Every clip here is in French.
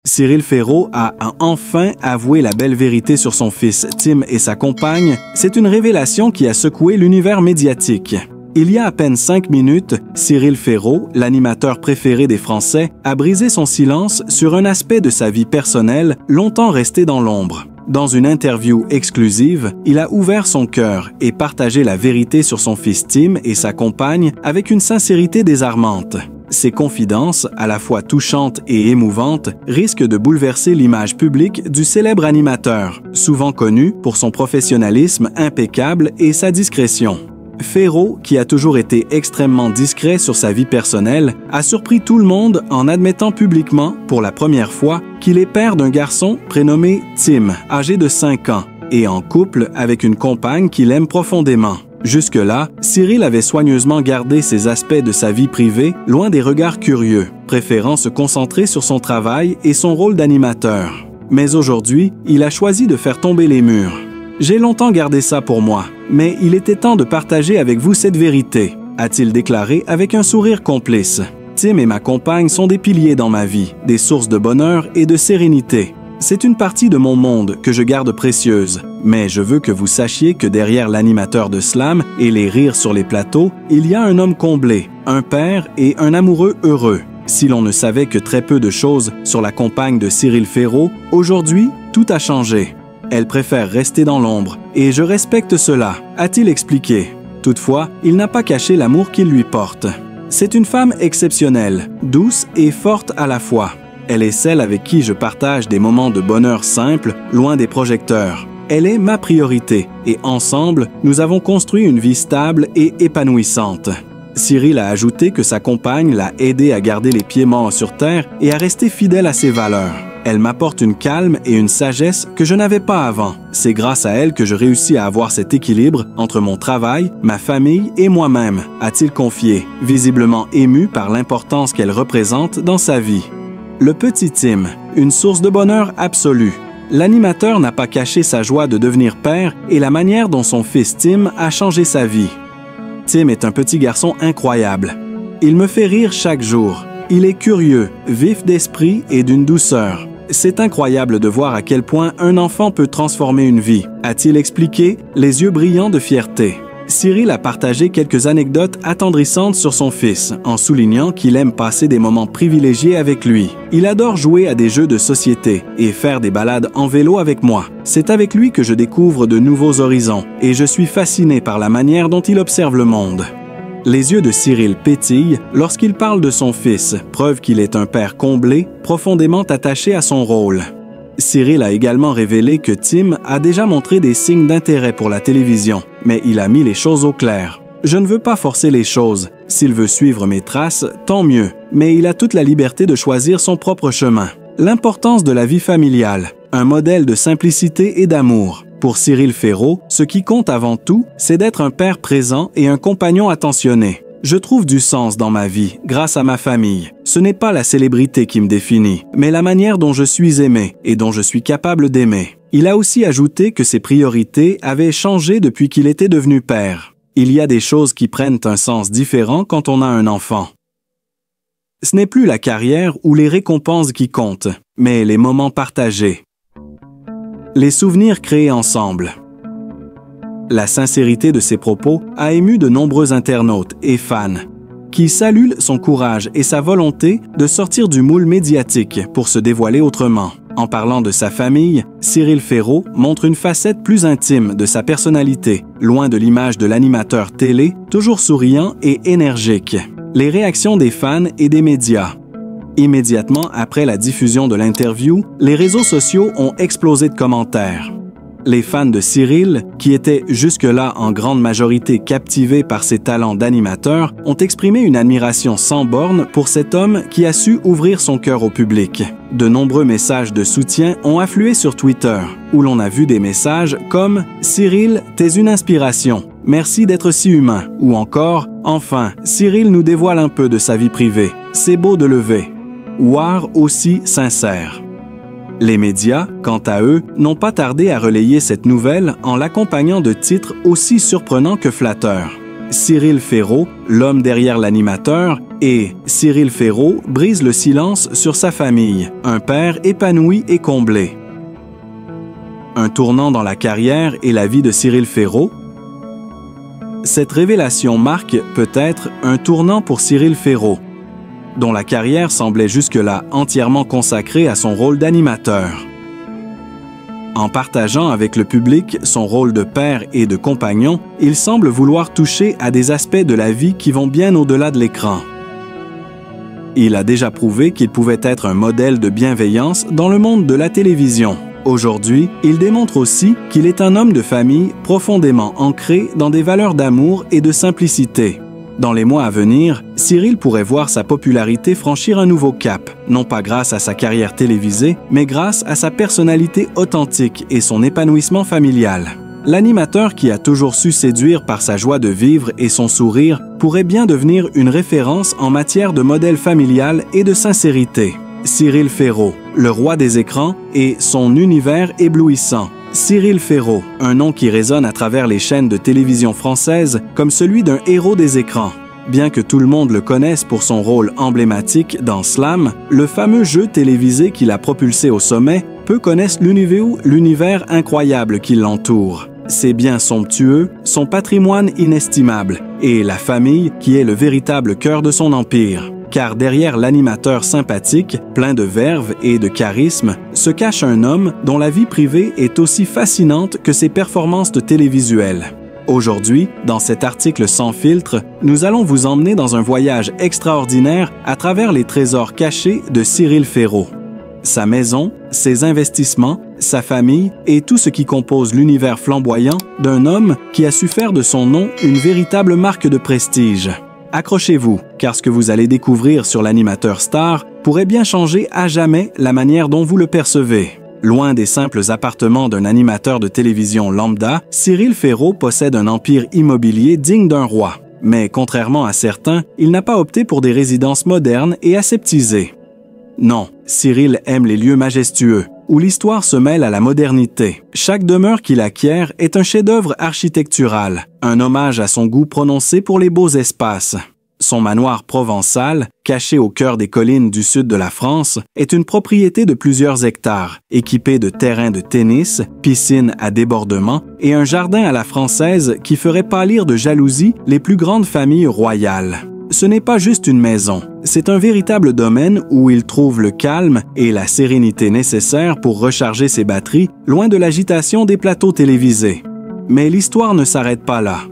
Cyril Ferraud a enfin avoué la belle vérité sur son fils Tim et sa compagne. C'est une révélation qui a secoué l'univers médiatique. Il y a à peine 5 minutes, Cyril Ferraud, l'animateur préféré des Français, a brisé son silence sur un aspect de sa vie personnelle longtemps resté dans l'ombre. Dans une interview exclusive, il a ouvert son cœur et partagé la vérité sur son fils Tim et sa compagne avec une sincérité désarmante. Ces confidences, à la fois touchantes et émouvantes, risquent de bouleverser l'image publique du célèbre animateur, souvent connu pour son professionnalisme impeccable et sa discrétion. Ferraud, qui a toujours été extrêmement discret sur sa vie personnelle, a surpris tout le monde en admettant publiquement, pour la première fois, qu'il est père d'un garçon prénommé Tim, âgé de 5 ans, et en couple avec une compagne qu'il aime profondément. Jusque-là, Cyril avait soigneusement gardé ces aspects de sa vie privée loin des regards curieux, préférant se concentrer sur son travail et son rôle d'animateur. Mais aujourd'hui, il a choisi de faire tomber les murs. « J'ai longtemps gardé ça pour moi, mais il était temps de partager avec vous cette vérité », a-t-il déclaré avec un sourire complice. « Tim et ma compagne sont des piliers dans ma vie, des sources de bonheur et de sérénité. C'est une partie de mon monde que je garde précieuse, mais je veux que vous sachiez que derrière l'animateur de slam et les rires sur les plateaux, il y a un homme comblé, un père et un amoureux heureux. Si l'on ne savait que très peu de choses sur la compagne de Cyril Ferraud, aujourd'hui, tout a changé. Elle préfère rester dans l'ombre, et je respecte cela, a-t-il expliqué. Toutefois, il n'a pas caché l'amour qu'il lui porte. C'est une femme exceptionnelle, douce et forte à la fois. Elle est celle avec qui je partage des moments de bonheur simples, loin des projecteurs. Elle est ma priorité, et ensemble, nous avons construit une vie stable et épanouissante. Cyril a ajouté que sa compagne l'a aidé à garder les pieds morts sur terre et à rester fidèle à ses valeurs. Elle m'apporte une calme et une sagesse que je n'avais pas avant. C'est grâce à elle que je réussis à avoir cet équilibre entre mon travail, ma famille et moi-même, a-t-il confié, visiblement ému par l'importance qu'elle représente dans sa vie. Le petit Tim, une source de bonheur absolu. L'animateur n'a pas caché sa joie de devenir père et la manière dont son fils Tim a changé sa vie. Tim est un petit garçon incroyable. Il me fait rire chaque jour. Il est curieux, vif d'esprit et d'une douceur. C'est incroyable de voir à quel point un enfant peut transformer une vie, a-t-il expliqué, les yeux brillants de fierté. Cyril a partagé quelques anecdotes attendrissantes sur son fils, en soulignant qu'il aime passer des moments privilégiés avec lui. Il adore jouer à des jeux de société et faire des balades en vélo avec moi. C'est avec lui que je découvre de nouveaux horizons et je suis fasciné par la manière dont il observe le monde. Les yeux de Cyril pétillent lorsqu'il parle de son fils, preuve qu'il est un père comblé, profondément attaché à son rôle. Cyril a également révélé que Tim a déjà montré des signes d'intérêt pour la télévision, mais il a mis les choses au clair. « Je ne veux pas forcer les choses. S'il veut suivre mes traces, tant mieux, mais il a toute la liberté de choisir son propre chemin. » L'importance de la vie familiale, un modèle de simplicité et d'amour. Pour Cyril Ferraud, ce qui compte avant tout, c'est d'être un père présent et un compagnon attentionné. Je trouve du sens dans ma vie grâce à ma famille. Ce n'est pas la célébrité qui me définit, mais la manière dont je suis aimé et dont je suis capable d'aimer. Il a aussi ajouté que ses priorités avaient changé depuis qu'il était devenu père. Il y a des choses qui prennent un sens différent quand on a un enfant. Ce n'est plus la carrière ou les récompenses qui comptent, mais les moments partagés. Les souvenirs créés ensemble. La sincérité de ses propos a ému de nombreux internautes et fans, qui saluent son courage et sa volonté de sortir du moule médiatique pour se dévoiler autrement. En parlant de sa famille, Cyril Ferraud montre une facette plus intime de sa personnalité, loin de l'image de l'animateur télé, toujours souriant et énergique. Les réactions des fans et des médias. Immédiatement après la diffusion de l'interview, les réseaux sociaux ont explosé de commentaires. Les fans de Cyril, qui étaient jusque-là en grande majorité captivés par ses talents d'animateur, ont exprimé une admiration sans borne pour cet homme qui a su ouvrir son cœur au public. De nombreux messages de soutien ont afflué sur Twitter, où l'on a vu des messages comme « Cyril, t'es une inspiration. Merci d'être si humain » ou encore « Enfin, Cyril nous dévoile un peu de sa vie privée. C'est beau de lever. » War aussi sincère. Les médias, quant à eux, n'ont pas tardé à relayer cette nouvelle en l'accompagnant de titres aussi surprenants que flatteurs. Cyril Ferraud, l'homme derrière l'animateur, et Cyril Ferraud brise le silence sur sa famille, un père épanoui et comblé. Un tournant dans la carrière et la vie de Cyril Ferraud. Cette révélation marque, peut-être, un tournant pour Cyril Ferraud, dont la carrière semblait jusque-là entièrement consacrée à son rôle d'animateur. En partageant avec le public son rôle de père et de compagnon, il semble vouloir toucher à des aspects de la vie qui vont bien au-delà de l'écran. Il a déjà prouvé qu'il pouvait être un modèle de bienveillance dans le monde de la télévision. Aujourd'hui, il démontre aussi qu'il est un homme de famille profondément ancré dans des valeurs d'amour et de simplicité. Dans les mois à venir, Cyril pourrait voir sa popularité franchir un nouveau cap, non pas grâce à sa carrière télévisée, mais grâce à sa personnalité authentique et son épanouissement familial. L'animateur qui a toujours su séduire par sa joie de vivre et son sourire pourrait bien devenir une référence en matière de modèle familial et de sincérité. Cyril Ferraud, le roi des écrans et son univers éblouissant. Cyril Ferraud, un nom qui résonne à travers les chaînes de télévision françaises comme celui d'un héros des écrans. Bien que tout le monde le connaisse pour son rôle emblématique dans Slam, le fameux jeu télévisé qui l'a propulsé au sommet, peu connaissent l'univers incroyable qui l'entoure. Ses biens somptueux, son patrimoine inestimable et la famille qui est le véritable cœur de son empire. Car derrière l'animateur sympathique, plein de verve et de charisme, se cache un homme dont la vie privée est aussi fascinante que ses performances de télévisuelles. Aujourd'hui, dans cet article sans filtre, nous allons vous emmener dans un voyage extraordinaire à travers les trésors cachés de Cyril Ferraud. Sa maison, ses investissements, sa famille et tout ce qui compose l'univers flamboyant d'un homme qui a su faire de son nom une véritable marque de prestige. Accrochez-vous, car ce que vous allez découvrir sur l'animateur star pourrait bien changer à jamais la manière dont vous le percevez. Loin des simples appartements d'un animateur de télévision lambda, Cyril Ferraud possède un empire immobilier digne d'un roi. Mais contrairement à certains, il n'a pas opté pour des résidences modernes et aseptisées. Non, Cyril aime les lieux majestueux, où l'histoire se mêle à la modernité. Chaque demeure qu'il acquiert est un chef-d'œuvre architectural, un hommage à son goût prononcé pour les beaux espaces. Son manoir provençal, caché au cœur des collines du sud de la France, est une propriété de plusieurs hectares, équipée de terrains de tennis, piscines à débordement et un jardin à la française qui ferait pâlir de jalousie les plus grandes familles royales. Ce n'est pas juste une maison, c'est un véritable domaine où il trouve le calme et la sérénité nécessaires pour recharger ses batteries, loin de l'agitation des plateaux télévisés. Mais l'histoire ne s'arrête pas là.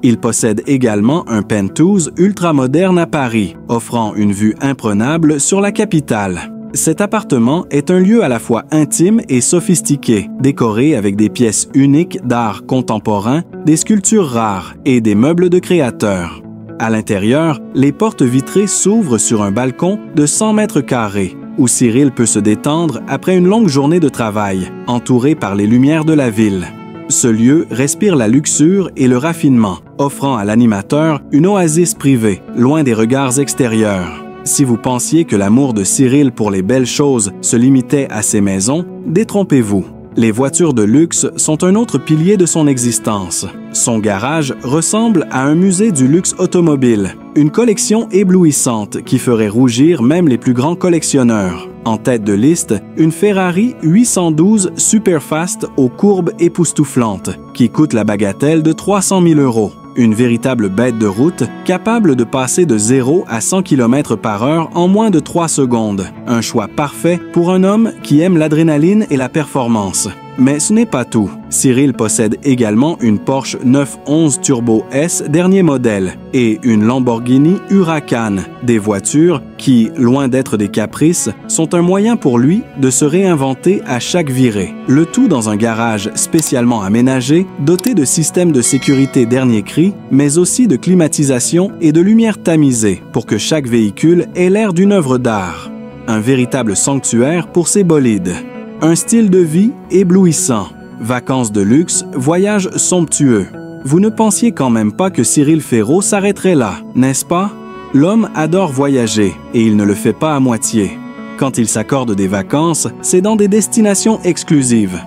Il possède également un penthouse ultramoderne à Paris, offrant une vue imprenable sur la capitale. Cet appartement est un lieu à la fois intime et sophistiqué, décoré avec des pièces uniques d'art contemporain, des sculptures rares et des meubles de créateurs. À l'intérieur, les portes vitrées s'ouvrent sur un balcon de 100 mètres carrés, où Cyril peut se détendre après une longue journée de travail, entouré par les lumières de la ville. Ce lieu respire la luxure et le raffinement, offrant à l'animateur une oasis privée, loin des regards extérieurs. Si vous pensiez que l'amour de Cyril pour les belles choses se limitait à ses maisons, détrompez-vous. Les voitures de luxe sont un autre pilier de son existence. Son garage ressemble à un musée du luxe automobile, une collection éblouissante qui ferait rougir même les plus grands collectionneurs. En tête de liste, une Ferrari 812 Superfast aux courbes époustouflantes, qui coûte la bagatelle de 300 000 €. Une véritable bête de route, capable de passer de 0 à 100 km/h en moins de 3 secondes. Un choix parfait pour un homme qui aime l'adrénaline et la performance. Mais ce n'est pas tout. Cyril possède également une Porsche 911 Turbo S dernier modèle et une Lamborghini Huracan, des voitures qui, loin d'être des caprices, sont un moyen pour lui de se réinventer à chaque virée. Le tout dans un garage spécialement aménagé, doté de systèmes de sécurité dernier cri, mais aussi de climatisation et de lumière tamisée pour que chaque véhicule ait l'air d'une œuvre d'art. Un véritable sanctuaire pour ses bolides. Un style de vie éblouissant. Vacances de luxe, voyages somptueux. Vous ne pensiez quand même pas que Cyril Ferraud s'arrêterait là, n'est-ce pas? L'homme adore voyager et il ne le fait pas à moitié. Quand il s'accorde des vacances, c'est dans des destinations exclusives.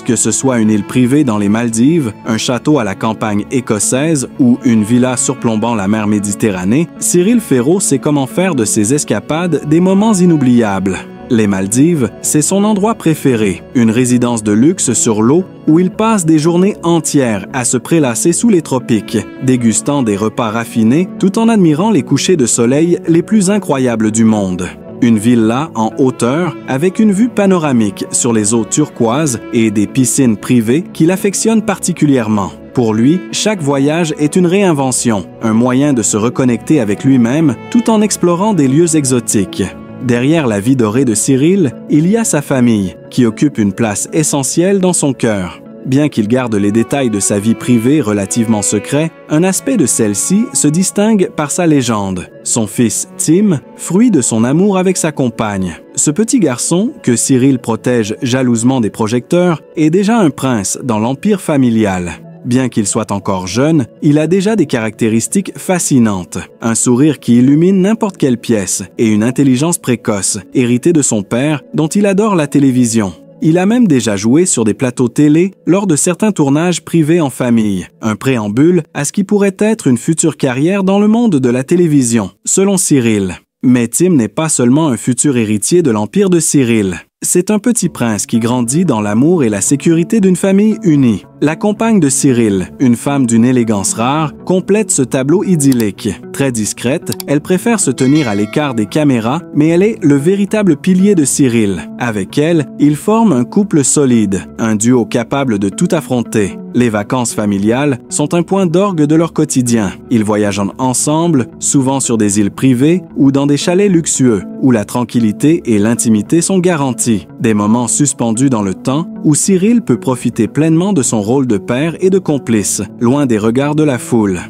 Que ce soit une île privée dans les Maldives, un château à la campagne écossaise ou une villa surplombant la mer Méditerranée, Cyril Ferraud sait comment faire de ses escapades des moments inoubliables. Les Maldives, c'est son endroit préféré, une résidence de luxe sur l'eau où il passe des journées entières à se prélasser sous les tropiques, dégustant des repas raffinés tout en admirant les couchers de soleil les plus incroyables du monde. Une villa en hauteur avec une vue panoramique sur les eaux turquoises et des piscines privées qu'il affectionne particulièrement. Pour lui, chaque voyage est une réinvention, un moyen de se reconnecter avec lui-même tout en explorant des lieux exotiques. Derrière la vie dorée de Cyril, il y a sa famille, qui occupe une place essentielle dans son cœur. Bien qu'il garde les détails de sa vie privée relativement secrets, un aspect de celle-ci se distingue par sa légende. Son fils Tim, fruit de son amour avec sa compagne. Ce petit garçon, que Cyril protège jalousement des projecteurs, est déjà un prince dans l'empire familial. Bien qu'il soit encore jeune, il a déjà des caractéristiques fascinantes. Un sourire qui illumine n'importe quelle pièce et une intelligence précoce, héritée de son père, dont il adore la télévision. Il a même déjà joué sur des plateaux télé lors de certains tournages privés en famille, un préambule à ce qui pourrait être une future carrière dans le monde de la télévision, selon Cyril. Mais Tim n'est pas seulement un futur héritier de l'empire de Cyril. C'est un petit prince qui grandit dans l'amour et la sécurité d'une famille unie. La compagne de Cyril, une femme d'une élégance rare, complète ce tableau idyllique. Très discrète, elle préfère se tenir à l'écart des caméras, mais elle est le véritable pilier de Cyril. Avec elle, ils forment un couple solide, un duo capable de tout affronter. Les vacances familiales sont un point d'orgue de leur quotidien. Ils voyagent ensemble, souvent sur des îles privées ou dans des chalets luxueux, où la tranquillité et l'intimité sont garanties. Des moments suspendus dans le temps où Cyril peut profiter pleinement de son rôle de père et de complice, loin des regards de la foule.